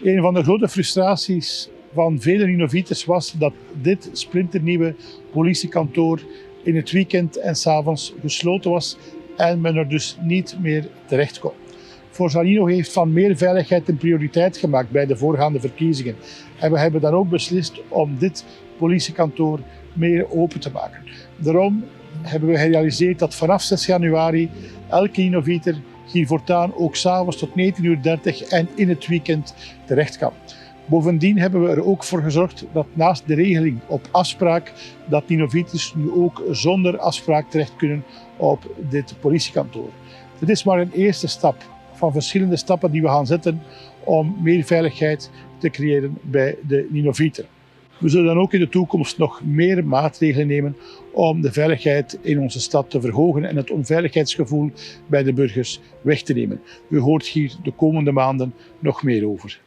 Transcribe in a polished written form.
Een van de grote frustraties van vele Ninovieters was dat dit splinternieuwe politiekantoor in het weekend en 's avonds gesloten was en men er dus niet meer terecht kon. Forza Nino heeft van meer veiligheid een prioriteit gemaakt bij de voorgaande verkiezingen. En we hebben dan ook beslist om dit politiekantoor meer open te maken. Daarom hebben we gerealiseerd dat vanaf 6 januari elke Ninovieter hier voortaan ook 's avonds tot 19:30 en in het weekend terecht kan. Bovendien hebben we er ook voor gezorgd dat naast de regeling op afspraak, dat Ninovieters nu ook zonder afspraak terecht kunnen op dit politiekantoor. Dit is maar een eerste stap van verschillende stappen die we gaan zetten om meer veiligheid te creëren bij de Ninovieter. We zullen dan ook in de toekomst nog meer maatregelen nemen om de veiligheid in onze stad te verhogen en het onveiligheidsgevoel bij de burgers weg te nemen. U hoort hier de komende maanden nog meer over.